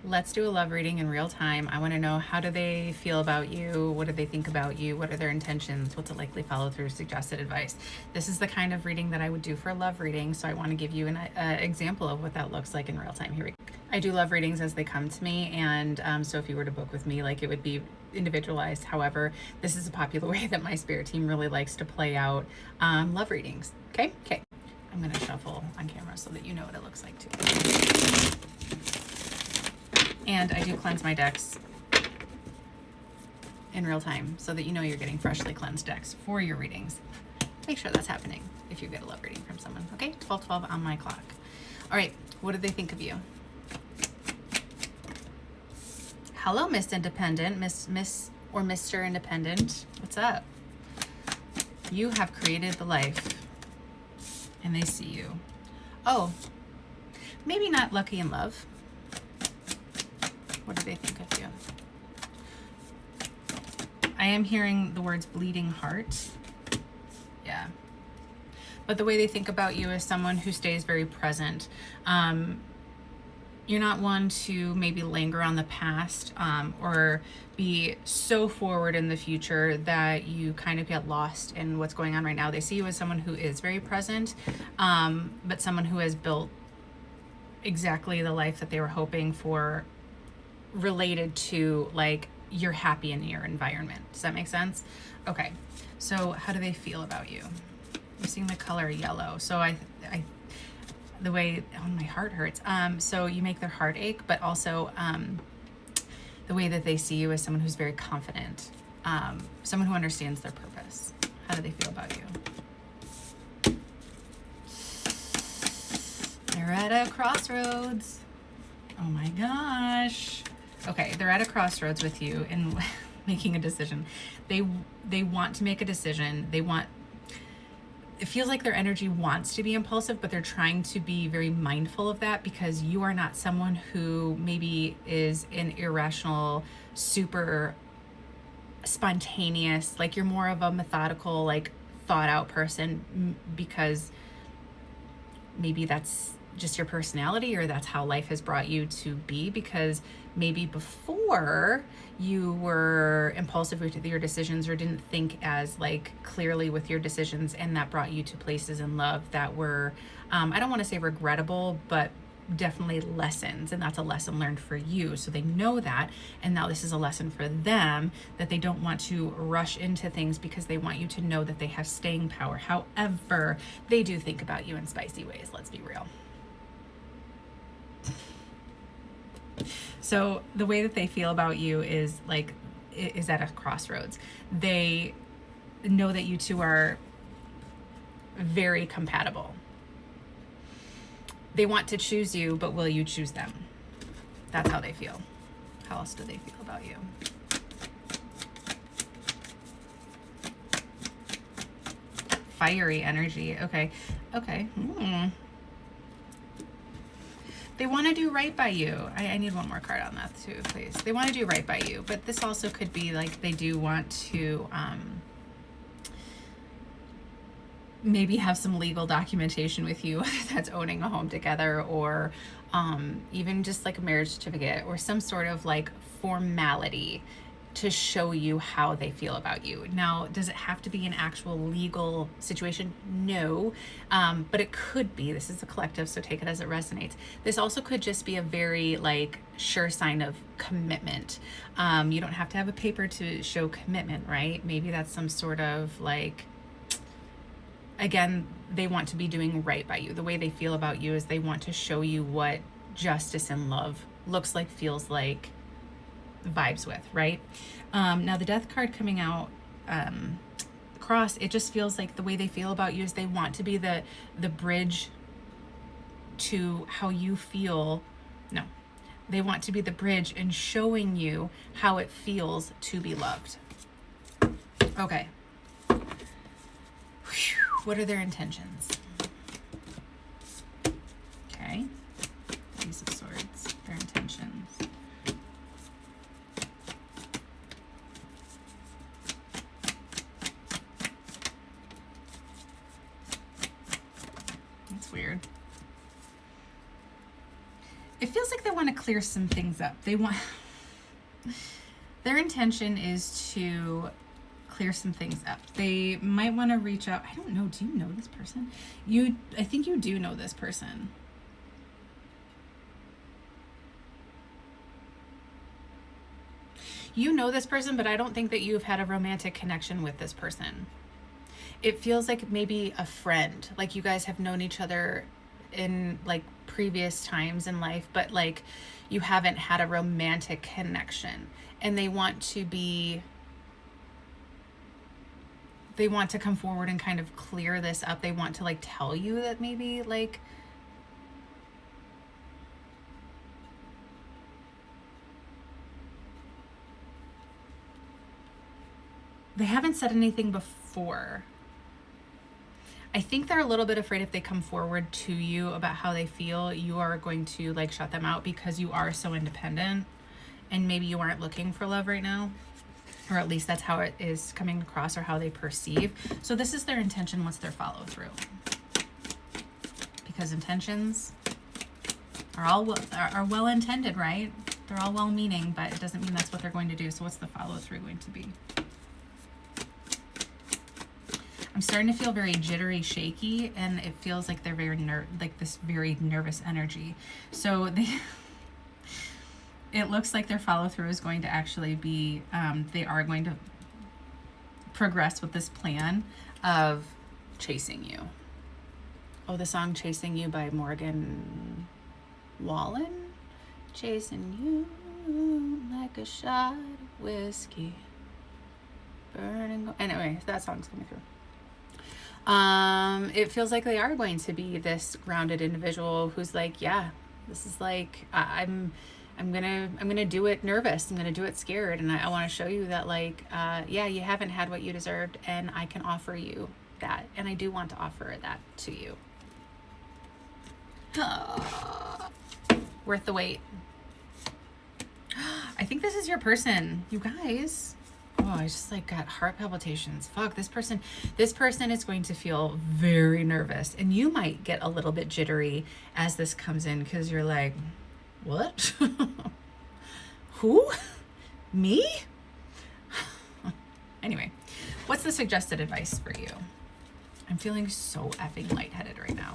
Let's do a love reading in real time. I want to know, how do they feel about you? What do they think about you? What are their intentions? What's a likely follow through? Suggested advice. This is the kind of reading that I would do for a love reading. So I want to give you an example of what that looks like in real time. Here we go. I do love readings as they come to me. And so if you were to book with me, like, it would be individualized. However, this is a popular way that my spirit team really likes to play out love readings. Okay. I'm going to shuffle on camera so that you know what it looks like too. And I do cleanse my decks in real time so that you know you're getting freshly cleansed decks for your readings. Make sure that's happening if you get a love reading from someone. Okay, 12:12 on my clock. All right, what do they think of you? Hello, Miss Independent, Miss or Mr. Independent. What's up? You have created the life, and they see you. Oh, maybe not lucky in love. What do they think of you? I am hearing the words bleeding heart. Yeah. But the way they think about you is someone who stays very present. You're not one to maybe linger on the past or be so forward in the future that you kind of get lost in what's going on right now. They see you as someone who is very present, but someone who has built exactly the life that they were hoping for, related to, like, you're happy in your environment. Does that make sense? Okay, so how do they feel about you? I'm seeing the color yellow. So I the way, oh, my heart hurts. So you make their heart ache, but also the way that they see you as someone who's very confident, someone who understands their purpose. How do they feel about you? They're at a crossroads. Oh my gosh. Okay, they're at a crossroads with you and making a decision. They want to make a decision. It feels like their energy wants to be impulsive, but they're trying to be very mindful of that, because you are not someone who maybe is an irrational, super spontaneous, like, you're more of a methodical, like, thought out person, because maybe that's just your personality, or that's how life has brought you to be, because maybe before you were impulsive with your decisions, or didn't think as, like, clearly with your decisions, and that brought you to places in love that were I don't want to say regrettable, but definitely lessons, and that's a lesson learned for you. So they know that, and now this is a lesson for them, that they don't want to rush into things, because they want you to know that they have staying power. However, they do think about you in spicy ways, let's be real. So the way that they feel about you is, like, is at a crossroads. They know that you two are very compatible. They want to choose you, but will you choose them? That's how they feel. How else do they feel about you? Fiery energy. Okay. They want to do right by you. I need one more card on that too, please. They want to do right by you, but this also could be like they do want to maybe have some legal documentation with you, whether that's owning a home together, or even just like a marriage certificate, or some sort of like formality to show you how they feel about you. Now, does it have to be an actual legal situation? No, but it could be. This is a collective, so take it as it resonates. This also could just be a very, like, sure sign of commitment. You don't have to have a paper to show commitment, right? Maybe that's some sort of, like, again, they want to be doing right by you. The way they feel about you is they want to show you what justice and love looks like, feels like, vibes with, right? Now the death card coming out across, it just feels like the way they feel about you is they want to be the bridge to how you feel. No, they want to be the bridge in showing you how it feels to be loved. Okay. Whew. What are their intentions? Okay. Ace of Swords, their intentions. That's weird. It feels like they want to clear some things up. They want, their intention is to clear some things up. They might want to reach out. I don't know. Do you know this person? I think you do know this person. You know this person, but I don't think that you've had a romantic connection with this person. It feels like maybe a friend, like you guys have known each other in like previous times in life, but like you haven't had a romantic connection, and they want to come forward and kind of clear this up. They want to like tell you that maybe like they haven't said anything before. I think they're a little bit afraid if they come forward to you about how they feel, you are going to like shut them out because you are so independent, and maybe you aren't looking for love right now, or at least that's how it is coming across or how they perceive. So this is their intention. What's their follow through? Because intentions are well intended, right? They're all well meaning, but it doesn't mean that's what they're going to do. So what's the follow through going to be? I'm starting to feel very jittery, shaky, and it feels like they're very like this very nervous energy. So it looks like their follow through is going to actually be, they are going to progress with this plan of chasing you. Oh, the song "Chasing You" by Morgan Wallen. Chasing you like a shot of whiskey, burning. Anyway, that song's coming through. It feels like they are going to be this grounded individual who's like, yeah, this is like, I'm gonna do it nervous. I'm gonna do it scared. And I want to show you that like, yeah, you haven't had what you deserved, and I can offer you that. And I do want to offer that to you. Worth the wait. I think this is your person, you guys. Oh, I just like got heart palpitations. Fuck, this person is going to feel very nervous, and you might get a little bit jittery as this comes in because you're like, what? Who? Me? Anyway, what's the suggested advice for you? I'm feeling so effing lightheaded right now.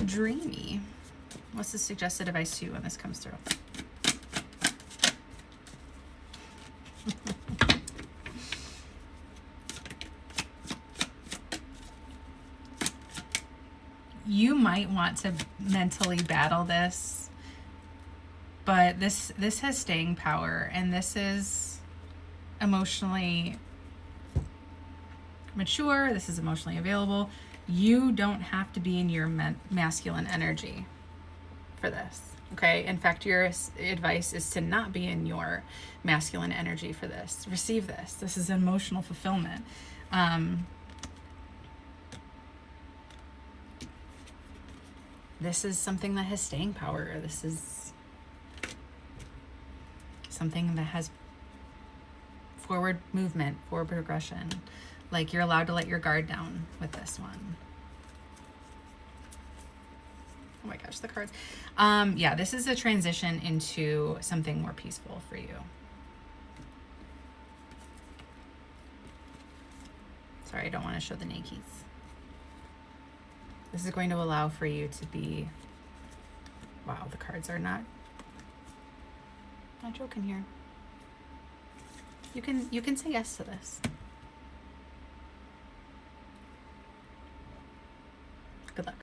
Dreamy. What's the suggested advice to you when this comes through? You might want to mentally battle this, but this has staying power, and this is emotionally mature. This is emotionally available. You don't have to be in your masculine energy for this. Okay. In fact, your advice is to not be in your masculine energy for this. Receive this. This is emotional fulfillment. This is something that has staying power. This is something that has forward movement, forward progression. Like, you're allowed to let your guard down with this one. Oh my gosh, the cards. Yeah, this is a transition into something more peaceful for you. Sorry, I don't want to show the nakis. This is going to allow for you to be, wow, the cards are not joking here. You can say yes to this. Good luck.